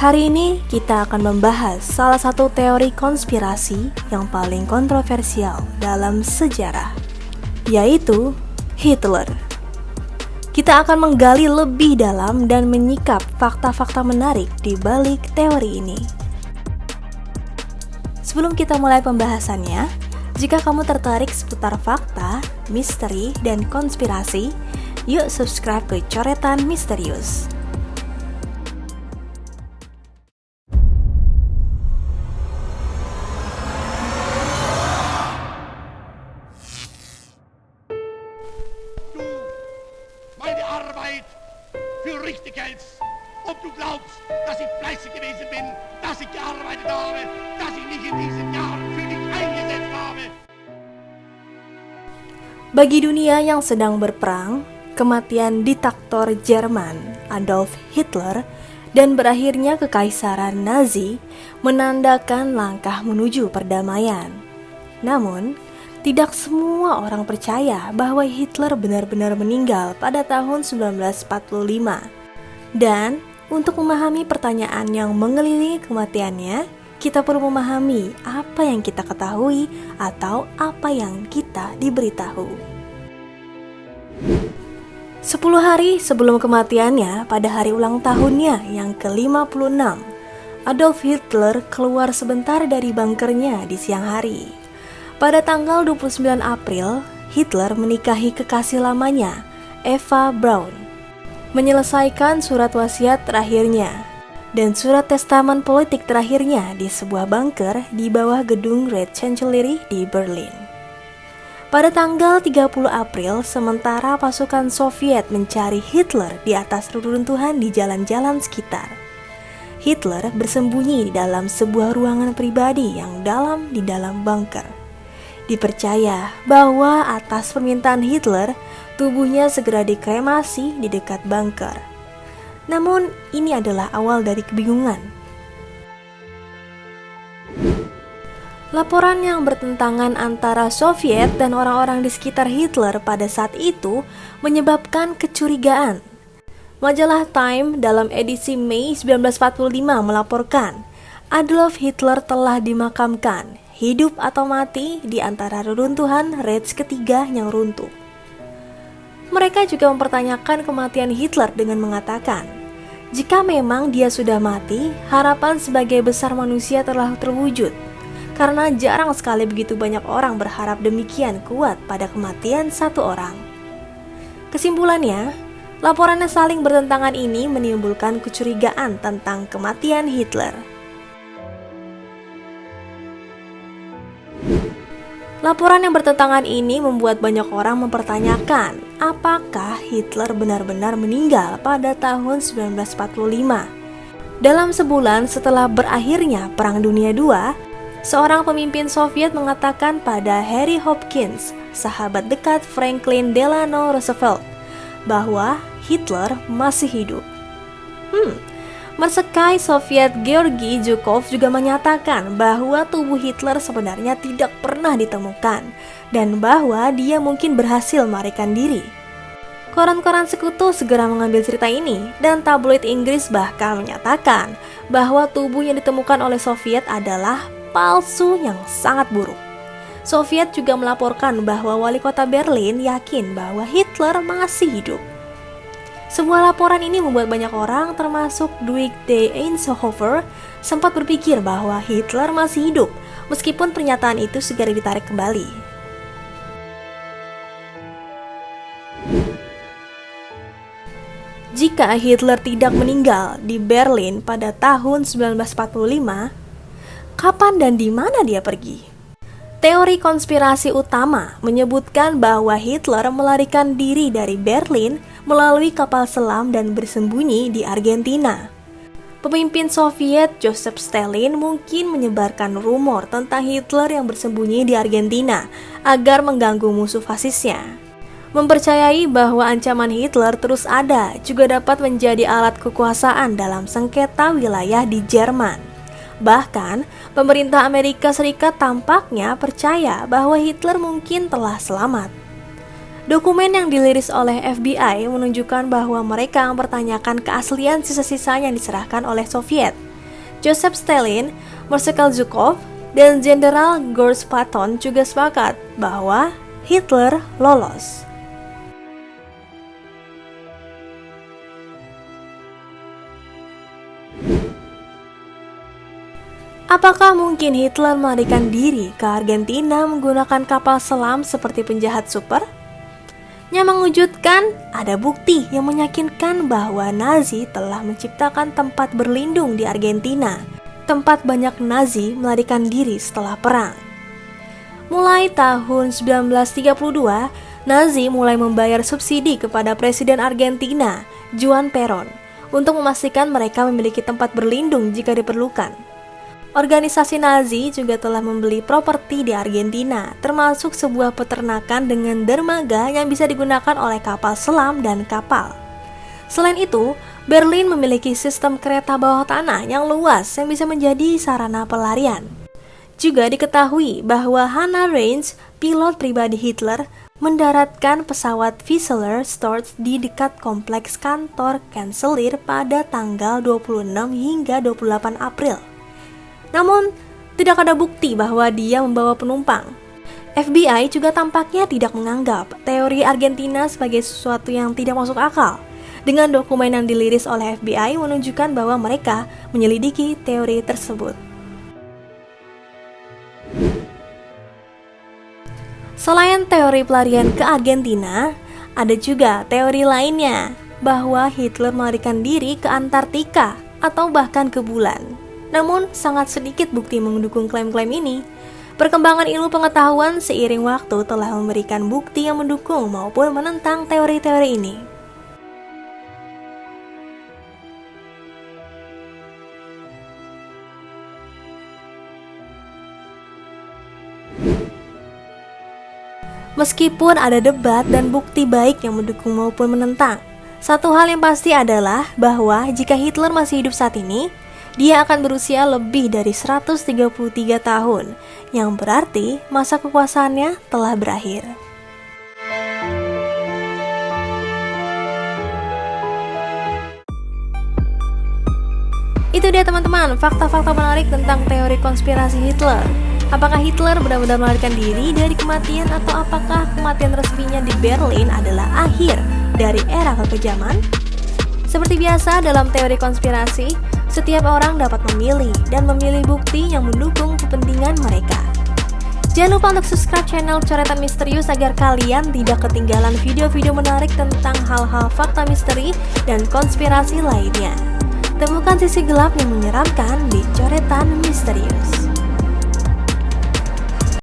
Hari ini kita akan membahas salah satu teori konspirasi yang paling kontroversial dalam sejarah, yaitu Hitler. Kita akan menggali lebih dalam dan menyikap fakta-fakta menarik di balik teori ini. Sebelum kita mulai pembahasannya, jika kamu tertarik seputar fakta, misteri, dan konspirasi, yuk subscribe ke Coretan Misterius. Meine Arbeit für richtig hältst, ob du glaubst, dass ich fleißig gewesen bin, dass ich gearbeitet habe, dass ich mich in diesen Jahren für dich eingesetzt habe. Bagi dunia yang sedang berperang, kematian diktator Jerman Adolf Hitler dan berakhirnya kekaisaran Nazi menandakan langkah menuju perdamaian. Namun, tidak semua orang percaya bahwa Hitler benar-benar meninggal pada tahun 1945. Dan untuk memahami pertanyaan yang mengelilingi kematiannya, kita perlu memahami apa yang kita ketahui atau apa yang kita diberitahu. 10 hari sebelum kematiannya, pada hari ulang tahunnya yang ke-56, Adolf Hitler keluar sebentar dari bunkernya di siang hari. Pada tanggal 29 April, Hitler menikahi kekasih lamanya, Eva Braun, menyelesaikan surat wasiat terakhirnya dan surat testamen politik terakhirnya di sebuah bunker di bawah gedung Red Chancellery di Berlin. Pada tanggal 30 April, sementara pasukan Soviet mencari Hitler di atas reruntuhan di jalan-jalan sekitar, Hitler bersembunyi di dalam sebuah ruangan pribadi yang dalam di dalam bunker. Dipercaya bahwa atas permintaan Hitler, tubuhnya segera dikremasi di dekat bunker. Namun, ini adalah awal dari kebingungan. Laporan yang bertentangan antara Soviet dan orang-orang di sekitar Hitler pada saat itu menyebabkan kecurigaan. Majalah Time dalam edisi Mei 1945 melaporkan Adolf Hitler telah dimakamkan, hidup atau mati, di antara reruntuhan Reich ketiga yang runtuh. Mereka juga mempertanyakan kematian Hitler dengan mengatakan, jika memang dia sudah mati, harapan sebagai besar manusia telah terwujud, karena jarang sekali begitu banyak orang berharap demikian kuat pada kematian satu orang. Kesimpulannya, laporan yang saling bertentangan ini menimbulkan kecurigaan tentang kematian Hitler. Laporan yang bertentangan ini membuat banyak orang mempertanyakan apakah Hitler benar-benar meninggal pada tahun 1945. Dalam sebulan setelah berakhirnya Perang Dunia II, seorang pemimpin Soviet mengatakan pada Harry Hopkins, sahabat dekat Franklin Delano Roosevelt, bahwa Hitler masih hidup. Marsekai Soviet Georgi Zhukov juga menyatakan bahwa tubuh Hitler sebenarnya tidak pernah ditemukan dan bahwa dia mungkin berhasil melarikan diri. Koran-koran sekutu segera mengambil cerita ini dan tabloid Inggris bahkan menyatakan bahwa tubuh yang ditemukan oleh Soviet adalah palsu yang sangat buruk. Soviet juga melaporkan bahwa wali kota Berlin yakin bahwa Hitler masih hidup. Sebuah laporan ini membuat banyak orang, termasuk Dwight D. Eisenhower, sempat berpikir bahwa Hitler masih hidup, meskipun pernyataan itu segera ditarik kembali. Jika Hitler tidak meninggal di Berlin pada tahun 1945, kapan dan di mana dia pergi? Teori konspirasi utama menyebutkan bahwa Hitler melarikan diri dari Berlin melalui kapal selam dan bersembunyi di Argentina. Pemimpin Soviet Joseph Stalin mungkin menyebarkan rumor tentang Hitler yang bersembunyi di Argentina agar mengganggu musuh fasisnya. Mempercayai bahwa ancaman Hitler terus ada juga dapat menjadi alat kekuasaan dalam sengketa wilayah di Jerman. Bahkan, pemerintah Amerika Serikat tampaknya percaya bahwa Hitler mungkin telah selamat. Dokumen yang diliris oleh FBI menunjukkan bahwa mereka mempertanyakan keaslian sisa-sisa yang diserahkan oleh Soviet. Joseph Stalin, Marshal Zhukov, dan Jenderal George Patton juga sepakat bahwa Hitler lolos. Apakah mungkin Hitler melarikan diri ke Argentina menggunakan kapal selam seperti penjahat super? Yang mengejutkan, ada bukti yang meyakinkan bahwa Nazi telah menciptakan tempat berlindung di Argentina, tempat banyak Nazi melarikan diri setelah perang. Mulai tahun 1932, Nazi mulai membayar subsidi kepada Presiden Argentina, Juan Perón, untuk memastikan mereka memiliki tempat berlindung jika diperlukan. Organisasi Nazi juga telah membeli properti di Argentina, termasuk sebuah peternakan dengan dermaga yang bisa digunakan oleh kapal selam dan kapal. Selain itu, Berlin memiliki sistem kereta bawah tanah yang luas yang bisa menjadi sarana pelarian. Juga diketahui bahwa Hannah Reinsch, pilot pribadi Hitler, mendaratkan pesawat Wieseler Stort di dekat kompleks kantor Kanselir pada tanggal 26 hingga 28 April. Namun, tidak ada bukti bahwa dia membawa penumpang. FBI juga tampaknya tidak menganggap teori Argentina sebagai sesuatu yang tidak masuk akal. Dengan dokumen yang diliris oleh FBI menunjukkan bahwa mereka menyelidiki teori tersebut. Selain teori pelarian ke Argentina, ada juga teori lainnya bahwa Hitler melarikan diri ke Antartika atau bahkan ke bulan. Namun, sangat sedikit bukti mendukung klaim-klaim ini. Perkembangan ilmu pengetahuan seiring waktu telah memberikan bukti yang mendukung maupun menentang teori-teori ini. Meskipun ada debat dan bukti baik yang mendukung maupun menentang, satu hal yang pasti adalah bahwa jika Hitler masih hidup saat ini, dia akan berusia lebih dari 133 tahun, yang berarti masa kekuasaannya telah berakhir. Itu dia teman-teman, fakta-fakta menarik tentang teori konspirasi Hitler. Apakah Hitler benar-benar melarikan diri dari kematian atau apakah kematian resminya di Berlin adalah akhir dari era kekejaman? Seperti biasa dalam teori konspirasi, setiap orang dapat memilih dan memilih bukti yang mendukung kepentingan mereka. Jangan lupa untuk subscribe channel Coretan Misterius agar kalian tidak ketinggalan video-video menarik tentang hal-hal fakta misteri dan konspirasi lainnya. Temukan sisi gelap yang menyeramkan di Coretan Misterius.